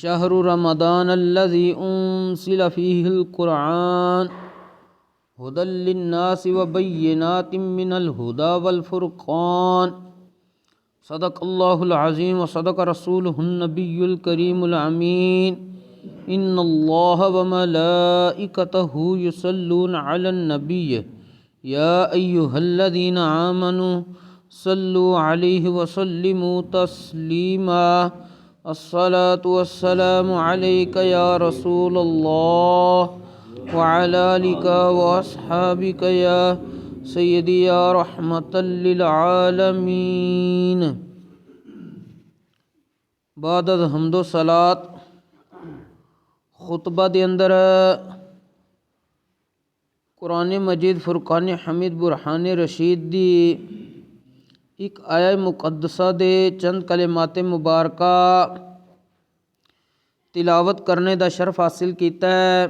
شہر رمضان الذی انزل فیہ القرآن ہدی للناس وبینات من الہدی والفرقان صدق اللہ العظیم وصدق رسولہ النبی الکریم الامین ان اللہ وملائکتہ یصلون علی النبی یا ایہا الذین آمنوا صلوا علیہ وسلموا تسلیما الصلاة والسلام علیک یا رسول اللہ وعلی آلک واصحابک یا سیدی یا رحمۃ للعالمین۔ بعد از حمد و صلات خطبہ دے اندر قرآن مجید فرقان حمید برہان رشید دی ایک آیہ مقدسہ دے چند کلمات مبارکہ تلاوت کرنے دا شرف حاصل کیتا ہے،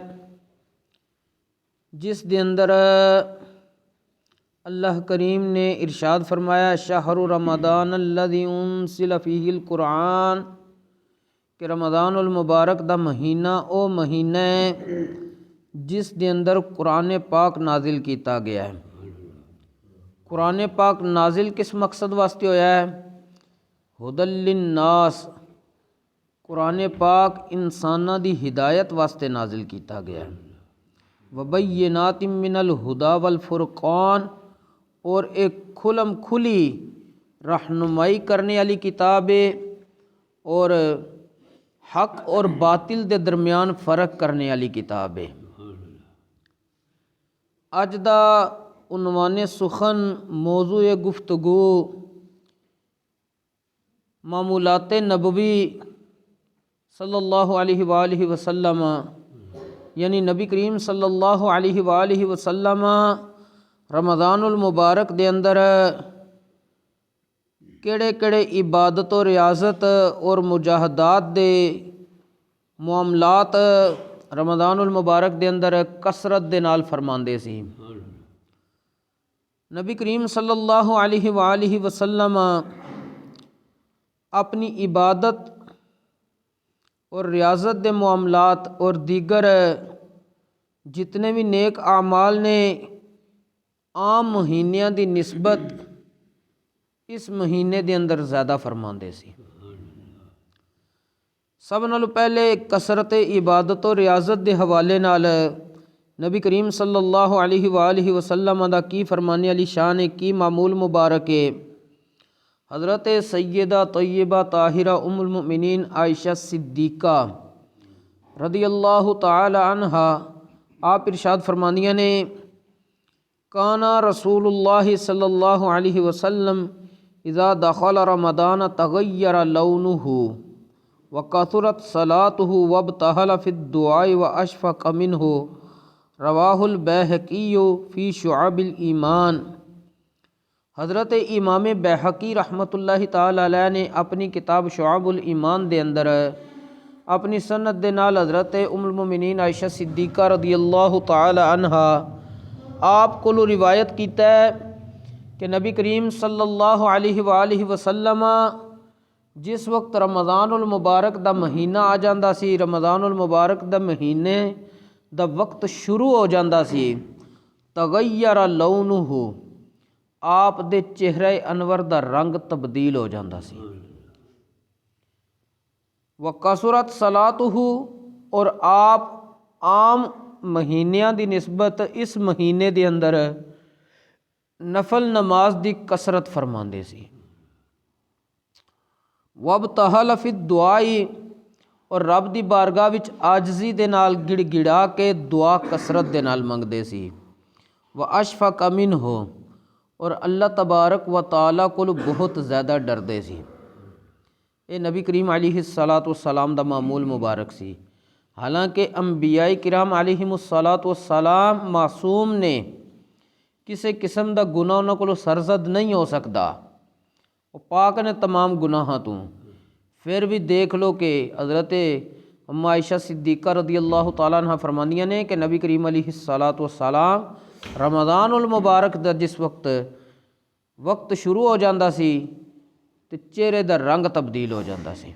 جس دے اندر اللہ کریم نے ارشاد فرمایا شہر رمضان الذی انزل فیہ القرآن، کہ رمضان المبارک دا مہینہ او مہینہ ہے جس دے اندر قرآن پاک نازل کیتا گیا ہے۔ قرآن پاک نازل کس مقصد واسطے ہویا ہے؟ ہدی للناس، قرآن پاک انساناں دی ہدایت واسطے نازل کیتا گیا ہے۔ وبینات من الہدی والفرقان، اور ایک کھلم کھلی رہنمائی کرنے والی کتاب ہے اور حق اور باطل دے درمیان فرق کرنے والی کتاب ہے۔ اج دا عنوان سخن موضوع گفتگو معمولات نبوی صلی اللہ علیہ وآلہ وسلم، یعنی نبی کریم صلی اللہ علیہ وآلہ وسلم رمضان المبارک دے اندر کیڑے کیڑے عبادت و ریاضت اور مجاہدات دے معاملات رمضان المبارک دے اندر کثرت دے نال فرماندے سی۔ نبی کریم صلی اللہ علیہ وآلہ وسلم اپنی عبادت اور ریاضت دے معاملات اور دیگر جتنے بھی نیک اعمال نے عام مہینیاں دی نسبت اس مہینے دے اندر زیادہ فرماندے سی۔ سب نالوں پہلے کثرت عبادت و ریاضت دے حوالے نال نبی کریم صلی اللہ علیہ وآلہ وسلم دا کی فرمانے علی شان ہے، کی معمول مبارک ہے۔ حضرت سیدہ طیبہ طاہرہ ام المؤمنین عائشہ صدیقہ رضی اللہ تعالی عنہا آپ ارشاد فرماندیاں نے کانا رسول اللہ صلی اللہ علیہ وسلم اذا دخل رمضان تغیر لونہ وکثرت صلاتہ وابتہل فی الدعاء واشفق منہ، رواہ البیہقی فی شعب الایمان۔ حضرت امام بیہقی رحمۃ اللہ تعالی علیہ نے اپنی کتاب شعب الایمان دے اندر اپنی سند دے نال حضرت ام المؤمنین عائشہ صدیقہ رضی اللہ تعالی عنہا آپ کو روایت کیتا ہے کہ نبی کریم صلی اللہ علیہ وآلہ وسلم جس وقت رمضان المبارک دا مہینہ آ جاندہ سی، رمضان المبارک دا مہینے دا وقت شروع ہو جاندہ سی، تغیر لونہ، آپ دے چہرہ انور دا رنگ تبدیل ہو جاندہ سی، وکثرت صلاتہ، اور آپ عام مہینیاں دی نسبت اس مہینے دے اندر نفل نماز دی کثرت فرماندے سی، وابتہل فی الدعاء، اور رب دی بارگاہ وچ عاجزی دے نال گڑ گڑا کے دعا کثرت دے نال منگدے سی، واشفق منہ، اور اللہ تبارک و تعالیٰ کو بہت زیادہ ڈردے سی۔ اے نبی کریم علیہ الصلاۃ والسلام دا معمول مبارک سی۔ حالانکہ انبیاء کرام علیہم الصلاۃ والسلام معصوم نے، کسی قسم دا گناہ انہاں کو سرزد نہیں ہو سکتا، وہ پاک نے تمام گناہاں تو۔ پھر بھی دیکھ لو کہ حضرت اما عائشہ صدیقہ رضی اللہ تعالیٰ عنہ فرماندیاں نے کہ نبی کریم علیہ الصلاۃ والسلام رمضان المبارک دا جس وقت شروع ہو جاندہ سی تے چہرے دا رنگ تبدیل ہو جاندہ سی۔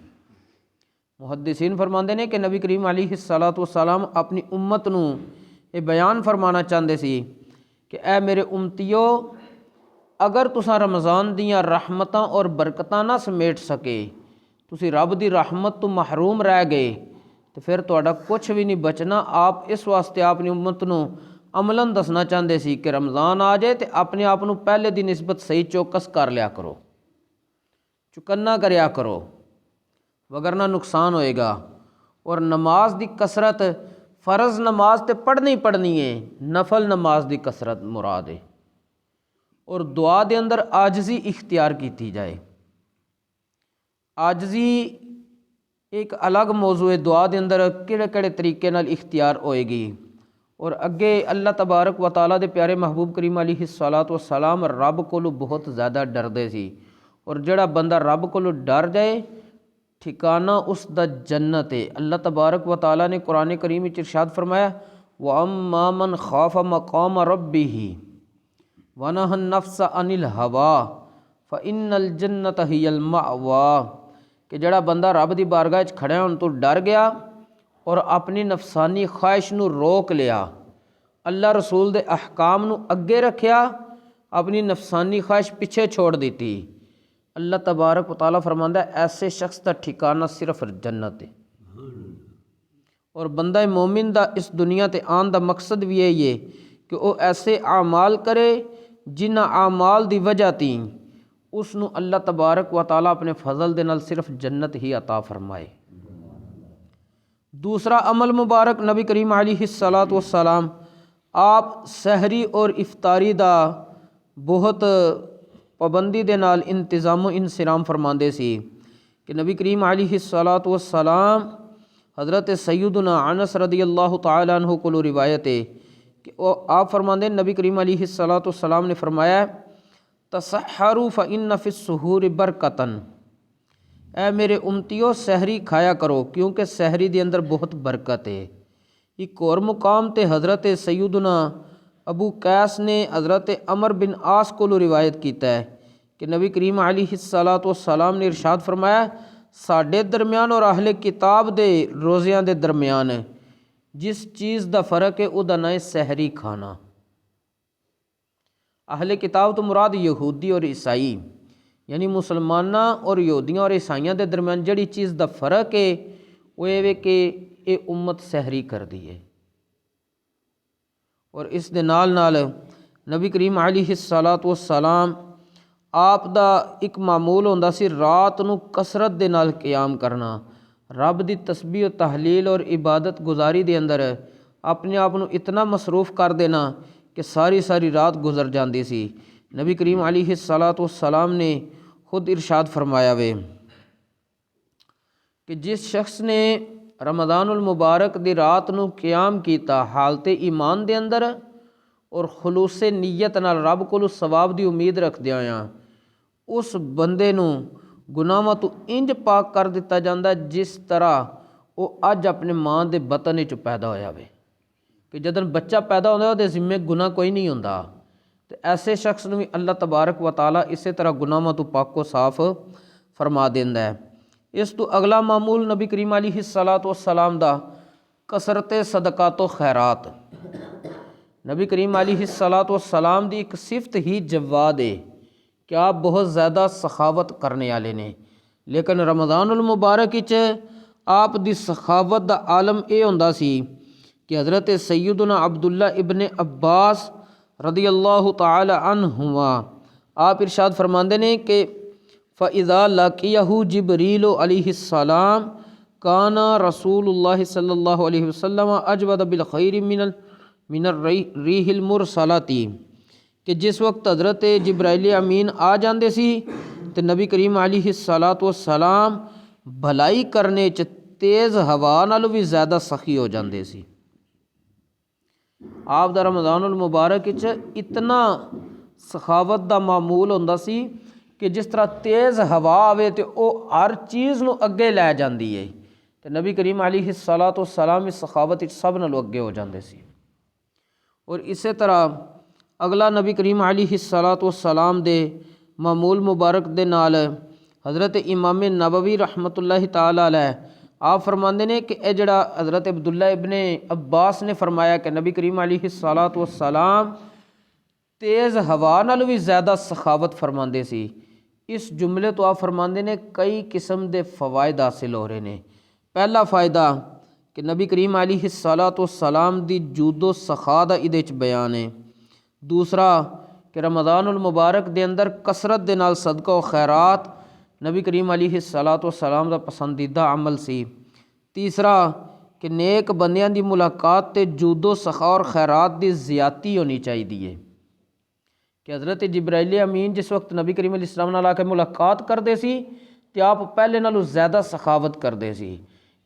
محدثین فرماندے نے کہ نبی کریم علیہ الصلاۃ والسلام اپنی امت نو یہ بیان فرمانا چاہتے سی کہ اے میرے امتیو، اگر تساں رمضان دیاں رحمتاں اور برکتاں نہ سمیٹ سکے، تسی رب دی رحمت تو محروم رہ گئے، تو پھر تہاڈا کچھ بھی نہیں بچنا۔ آپ اس واسطے اپنی امت نو عملاً دسنا چاہتے سی کہ رمضان آ جائے تو اپنے آپ پہلے دی نسبت صحیح چوکس کر لیا کرو، چکنا کریا کرو، وگرنہ نقصان ہوئے گا۔ اور نماز دی کثرت، فرض نماز تے پڑھنی ہے، نفل نماز دی کثرت مراد ہے۔ اور دعا دے اندر عاجزی اختیار کیتی جائے۔ عاجزی ایک الگ موضوع ہے، دعا دے اندر کہڑے کہڑے طریقے نال اختیار ہوئے گی۔ اور اگے اللہ تبارک و تعالیٰ دے پیارے محبوب کریم علیہ الصلاۃ والسلام رب کولو بہت زیادہ ڈردے سی، اور جڑا بندہ رب کولو ڈر جائے ٹھکانہ اس دا جنت ہے۔ اللہ تبارک و تعالیٰ نے قرآن کریم وچ ارشاد فرمایا وَأَمَّا مَنْ خَافَ مَقَامَ رَبِّهِ وَنَهَى النَّفْسَ عَنِ الْهَوَىٰ فَإِنَّ الْجَنَّةَ هِيَ الْمَأْوَىٰ، کہ جڑا بندہ رب دی بارگاہ وچ کھڑا ہون تو ڈر گیا اور اپنی نفسانی خواہش نو روک لیا، اللہ رسول دے احکام نو اگے رکھیا، اپنی نفسانی خواہش پیچھے چھوڑ دیتی، اللہ تبارک و تعالیٰ فرماندا ہے ایسے شخص دا ٹھکانہ صرف جنت ہے۔ اور بندہ مومن دا اس دنیا تے آن دا مقصد بھی یہی ہے کہ وہ ایسے اعمال کرے جنہ اعمال دی وجہ تھی اس نو اللہ تبارک و تعالیٰ اپنے فضل دے نال صرف جنت ہی عطا فرمائے۔ دوسرا عمل مبارک نبی کریم علیہ الصلاۃ والسلام آپ سحری اور افطاری دا بہت پابندی دے نال انتظام و انصرام فرماندے سی کہ نبی کریم علیہ الصلاۃ والسلام حضرت سیدنا انس رضی اللہ تعالی عنہ کو روایت ہے کہ آپ فرماندے نبی کریم علیہ الصلاۃ والسلام نے فرمایا تسحروا فإن فی السحور برکتن، اے میرے امتیو سحری کھایا کرو کیونکہ سحری دے اندر بہت برکت ہے۔ ایک اور مقام تے حضرت سیدنا ابو قیس نے حضرت عمر بن عاص کو روایت کیتا ہے کہ نبی کریم علیہ الصلاۃ والسلام نے ارشاد فرمایا ساڈے درمیان اور اہل کتاب دے روزیاں دے درمیان جس چیز دا فرق ہے او دا نام ہے سحری کھانا۔ اہل کتاب تو مراد یہودی اور عیسائی، یعنی مسلماناں اور یہودیاں اور عیسائیاں دے درمیان جڑی چیز دا فرق ہے وہ یہ کہ یہ امت سحری کر دی ہے۔ اور اس دے نال نبی کریم علیہ الصلاۃ والسلام آپ دا ایک معمول ہوندا سی رات نو کثرت دے نال قیام کرنا، رب دی تسبیح و تحلیل اور عبادت گزاری دے اندر اپنے آپ نو اتنا مصروف کر دینا کہ ساری رات گزر جاندی سی۔ نبی کریم علیہ الصلاۃ والسلام نے خود ارشاد فرمایا وے کہ جس شخص نے رمضان المبارک دی رات نو قیام کیتا حالت ایمان دے اندر اور خلوص نیت نال رب کولو ثواب دی امید رکھدیاں اس بندے نو گناہاں تو انج پاک کر دیتا جاندا جس طرح وہ اج اپنے ماں دے بطن وچ پیدا ہویا وے، کہ جدن بچہ پیدا ہوندا ہے ذمے گناہ کوئی نہیں ہوندا، تو ایسے شخص نو بھی اللہ تبارک و تعالیٰ اسی طرح گناہاں تو پاک و صاف فرما دیندا ہے۔ اس تو اگلا معمول نبی کریم علیہ الصلاۃ والسلام دا کثرت صدقات و خیرات۔ نبی کریم علیہ الصلاۃ والسلام دی ایک صفت ہی جواد ہے کہ آپ بہت زیادہ سخاوت کرنے والے نے، لیکن رمضان المبارک وچ آپ دی سخاوت دا عالم اے ہوندا سی کہ حضرت سیدنا عبداللہ ابن عباس رضی اللہ تعالی عنہما آپ ارشاد فرماندے نے کہ فَإِذَا لَقِيَهُ جِبْرِيلُ علیہ السلام كَانَ رسول اللہ صلی اللہ علیہ وسلم اجود بالخیر من الریح المرسلۃ، کہ جس وقت حضرت جبرائیل امین آ جاندے سی تو نبی کریم علیہ الصلاۃ والسلام بھلائی کرنے چ تیز ہوا نالوں بھی زیادہ سخی ہو جاندے سی۔ آپ دا رمضان المبارک وچ اتنا سخاوت دا معمول ہوندا سی کہ جس طرح تیز ہوا آوے تو وہ ہر چیز نو اگے لے جاندی ہے، تو نبی کریم علیہ الصلاۃ والسلام اس سخاوت وچ سب نالوں اگے ہو جاندے سی۔ اور اسی طرح اگلا نبی کریم علیہ الصلاۃ والسلام دے معمول مبارک دے نال حضرت امام نبوی رحمۃ اللہ تعالی علیہ آپ فرماندے نے کہ اے جڑا حضرت عبداللہ ابن عباس نے فرمایا کہ نبی کریم علیہ الصلاۃ والسلام تیز ہوا نالوں بھی زیادہ سخاوت فرماندے سی، اس جملے تو آپ فرماندے نے کئی قسم دے فوائد حاصل ہو رہے نے۔ پہلا فائدہ کہ نبی کریم علیہ الصلاۃ والسلام دی جود و سخا دا ادے وچ بیان ہے۔ دوسرا کہ رمضان المبارک دے اندر کثرت دے نال صدقہ و خیرات نبی کریم علیہ الصلاۃ والسلام دا پسندیدہ عمل سی۔ تیسرا کہ نیک بندیاں دی ملاقات تے جود و سخا اور خیرات دی زیادتی ہونی چاہیے کہ حضرت جبرائیل امین جس وقت نبی کریم علیہ السلام نال آ کے ملاقات کردے سی تے آپ پہلے نالوں زیادہ سخاوت کردے سی۔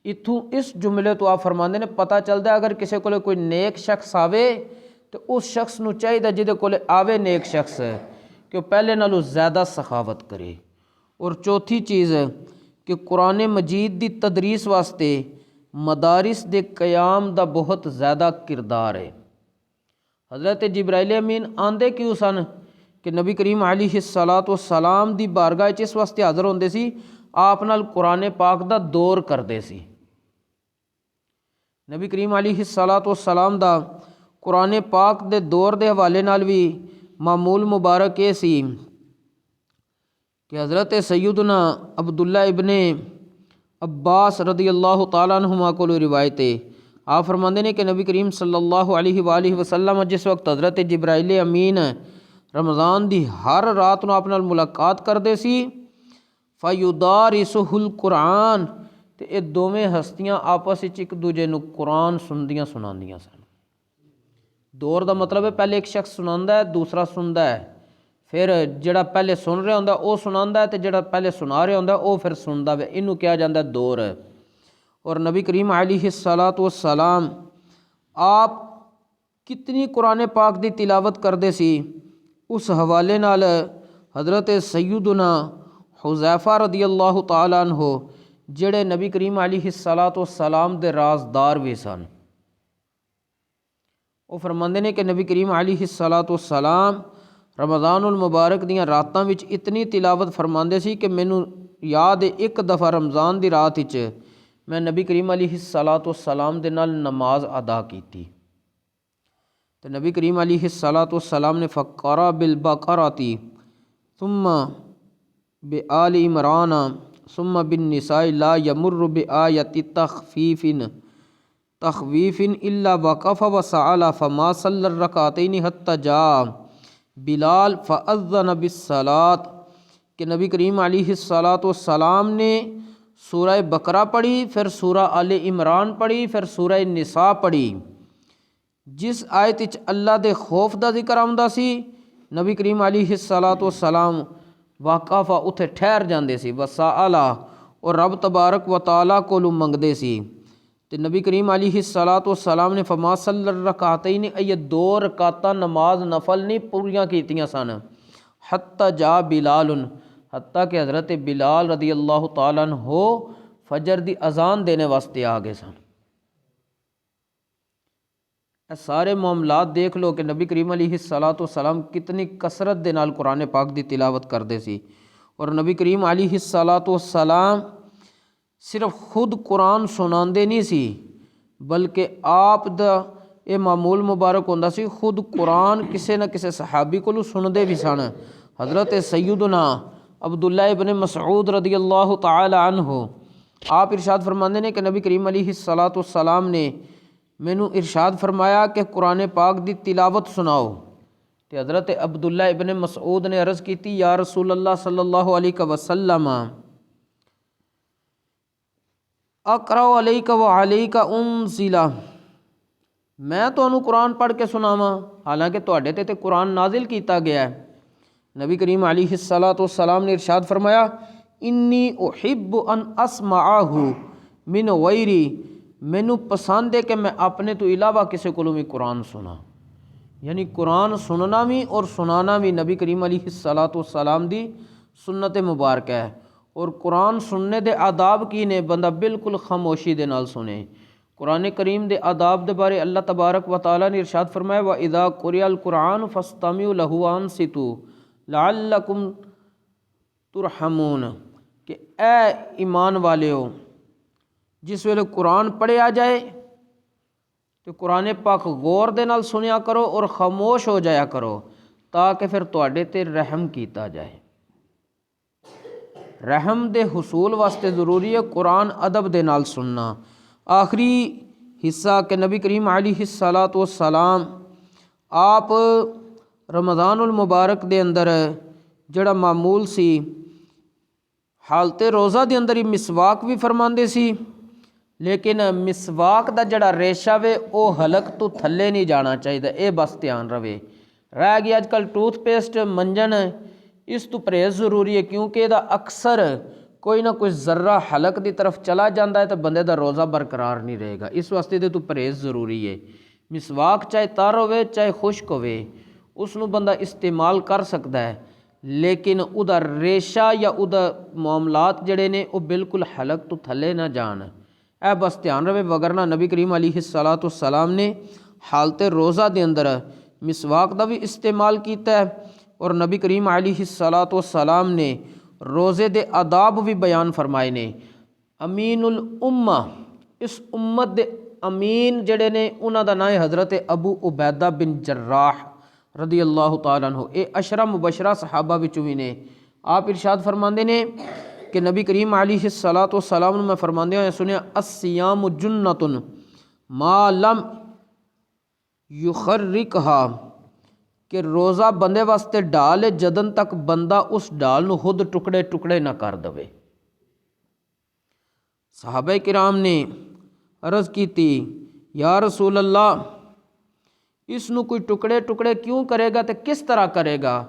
اتھوں اس جملے تو آپ فرماندے نے پتہ چلدا اگر کسی کولے کوئی نیک شخص آوے تو اس شخص نو چاہیے جہدے کولے آوے نیک شخص کہ وہ پہلے نالوں زیادہ سخاوت کرے۔ اور چوتھی چیز کہ قرآن مجید دی تدریس واسطے مدارس دے قیام دا بہت زیادہ کردار ہے۔ حضرت جبرائیل امین آندے کیوں سن کہ نبی کریم علیہ الصلاۃ والسلام دی بارگاہ اس واسطے حاضر ہوندے سی آپ نال قرآن پاک دا دور کردے سی۔ نبی کریم علیہ الصلاۃ والسلام دا قرآن پاک دے دور دے حوالے نال بھی معمول مبارک یہ سی کہ حضرت سیدنا عبداللہ ابن عباس رضی اللہ تعالیٰ عنہما کو روایت ہے۔ آپ فرماندے نے کہ نبی کریم صلی اللہ علیہ وآلہ وسلم جس وقت حضرت جبرائیل امین رمضان دی ہر رات نو اپنے ملاقات کردے سی فیدارسہ القرآن تے یہ دوویں ہستیاں آپس وچ ایک دوجے نو قرآن سندیاں سناندیاں سن۔ دور دا مطلب ہے پہلے ایک شخص سناندا ہے دوسرا سندا ہے، پھر جڑا پہلے سن رہا ہوندا وہ سناندا ہے تے جڑا پہلے سنا رہا ہوندا وہ پھر سندا ہے، اینوں کہا جاندا ہے دور۔ اور نبی کریم علیہ الصلاۃ والسلام آپ کتنی قرآن پاک دی تلاوت کردے سی اس حوالے نال حضرت سیدنا حذیفہ رضی اللہ تعالیٰ عنہ جڑے نبی کریم علیہ الصلاۃ والسلام دے رازدار بھی سن، وہ فرماندے نے کہ نبی کریم علیہ الصلاۃ والسلام رمضان المبارک دیاں راتاں وچ اتنی تلاوت فرماندے سی کہ مینوں یاد ہے ایک دفعہ رمضان دی رات وچ میں نبی کریم علیہ الصلاۃ والسلام دے نال نماز ادا کیتی تو نبی کریم علیہ الصلاۃ والسلام نے فقرأ بالبقرۃ ثم بآل عمران ثم بالنساء لا یمر بآیۃ تخویف الا وقف وسأل فما صلی الرکعتین حتی جاء بلال فأذن بالصلاۃ کہ نبی کریم علیہ الصلاۃ والسلام نے سورہ بقرہ پڑھی، پھر سورہ آل عمران پڑھی، پھر سورہ نساء پڑھی۔ جس آیت وچ اللہ دے خوف دا ذکر آمدا سی نبی کریم علیہ الصلاۃ والسلام واقف اتھے ٹھہر جاندے سی وسأل اور رب تبارک و تعالیٰ کولوں منگدے سی تے نبی کریم علیہ الصلاۃ والسلام نے فما صلی الرکعتین یہ 2 رکعتاں نماز نفل نہیں پوریاں کیتیاں سن حتی جاء بلال حتیٰ کہ حضرت بلال رضی اللہ تعالیٰ عنہ فجر دی اذان دینے واسطے آ گئے سن۔ اے سارے معاملات دیکھ لو کہ نبی کریم علیہ الصلاۃ والسلام کتنی کثرت دے نال قرآن پاک دی تلاوت کردے سی۔ اور نبی کریم علیہ الصلاۃ والسلام صرف خود قرآن سناندے نہیں سی بلکہ آپ دا یہ معمول مبارک ہوندا سی خود قرآن کسے نہ کسے صحابی کولوں سندے بھی سن۔ حضرت سیدنا عبداللہ ابن مسعود رضی اللہ تعالی عنہ آپ ارشاد فرماندے نے کہ نبی کریم علیہ الصلاۃ والسلام نے مینوں ارشاد فرمایا کہ قرآن پاک دی تلاوت سناؤ تے حضرت عبداللہ ابن مسعود نے عرض کیتی یا رسول اللہ صلی اللہ علیہ وسلم اقرأ علیک و علیک انزل میں تانوں قرآن پڑھ کے سناواں حالانکہ تواڈے تے قرآن نازل کیتا گیا ہے۔ نبی کریم علیہ الصلاۃ والسلام نے ارشاد فرمایا انی احب ان اسمعہ من غیری مینوں پسند ہے کہ میں اپنے تو علاوہ کسی کولوں بھی قرآن سنا، یعنی قرآن سننا بھی اور سنانا بھی نبی کریم علیہ الصلاۃ والسلام دی سنت مبارک ہے۔ اور قرآن سننے دے آداب کی نے بندہ بالکل خاموشی دے نال سنے۔ قرآن کریم دے آداب دے بارے اللہ تبارک و تعالیٰ نے ارشاد فرمایا وَإِذَا قُرِئَ الْقُرْآنُ فَاسْتَمِعُوا لَهُ وَأَنصِتُوا لَعَلَّكُمْ تُرْحَمُونَ کہ اے ایمان والےو جس ویلے قرآن پڑھیا جائے تو قرآن پاک غور دے نال سنیا کرو اور خاموش ہو جایا کرو تاکہ پھر تواڈے تے رحم کیتا جائے۔ رحم دے حصول واسطے ضروری ہے قرآن ادب دے نال سننا۔ آخری حصہ کہ نبی کریم علیہ الصلاۃ والسلام آپ رمضان المبارک دے اندر جڑا معمول سی حالت روزہ دے اندر ہی مسواک بھی فرماندے سی، لیکن مسواک دا جڑا ریشہ وے او حلق تو تھلے نہیں جانا چاہیے، اے بس دھیان رہے۔ رہ گیا اج کل ٹوتھ پیسٹ منجن، اس تو پرہیز ضروری ہے کیونکہ دا اکثر کوئی نہ کوئی ذرہ حلق دی طرف چلا جاندہ ہے تو بندے دا روزہ برقرار نہیں رہے گا، اس واسطے دے تو پرہیز ضروری ہے۔ مسواک چاہے تر ہوئے چاہے خشک ہوئے اس نو بندہ استعمال کر سکتا ہے، لیکن او دا ریشہ یا او دا معاملات جڑے نے او بالکل حلق تو تھلے نہ جان، اے بس دھیان رہے۔ وگرنہ نبی کریم علیہ الصلاۃ والسلام نے حالت روزہ دے اندر مسواک دا بھی استعمال کیتا ہے، اور نبی کریم علیہ الصلاۃ والسلام نے روزے دے آداب بھی بیان فرمائے نے۔ امین الامہ، اس امت دے امین جڑے نے انہاں دا نام ہے حضرت ابو عبیدہ بن جراح رضی اللہ تعالیٰ عنہ، اے عشرہ مبشرہ صحابہ وچوں بھی نے۔ آپ ارشاد فرماندے نے کہ نبی کریم علیہ الصلاۃ والسلام نے میں فرماندے ہوئے سنیا الصیام جنۃ ما لم یخرقھا، کہ روزہ بندے واسطے ڈال ہے جدن تک بندہ اس ڈال نو خود ٹکڑے ٹکڑے نہ کر دے۔ صحابہ کرام نے عرض کی تھی یا رسول اللہ اس نو کوئی ٹکڑے ٹکڑے کیوں کرے گا تے کس طرح کرے گا؟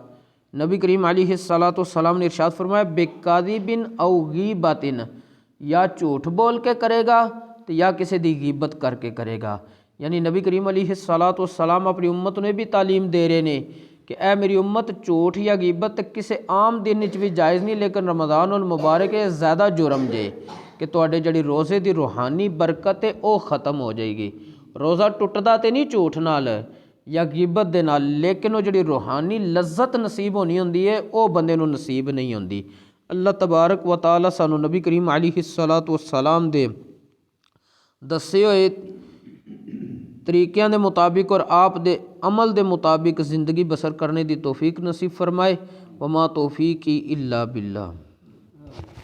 نبی کریم علیہ الصلاۃ والسلام نے ارشاد فرمایا بِکَاذِبٍ او غیبۃ، یا جھوٹ بول کے کرے گا تو یا کسی دی غیبت کر کے کرے گا۔ یعنی نبی کریم علیہ الصلاۃ والسلام اپنی امت نے بھی تعلیم دے رہے نے کہ اے میری امت جھوٹ یا غیبت کسی عام دن وچ بھی جائز نہیں، لیکن رمضان المبارک ہے زیادہ جرم جے کہ تواڈے جڑی روزے دی روحانی برکت ہے او ختم ہو جائے گی۔ روزہ ٹٹدا تے نہیں جھوٹ نال یا غیبت دے نال، لیکن وہ جڑی روحانی لذت نصیب ہونی ہوندی ہے او بندے نو نصیب نہیں ہوندی۔ اللہ تبارک و تعالی سانو نبی کریم علیہ الصلاۃ والسلام دے دسے ہوئے طریقیاں دے مطابق اور آپ دے عمل دے مطابق زندگی بسر کرنے دی توفیق نصیب فرمائے۔ وما توفیقی الا باللہ۔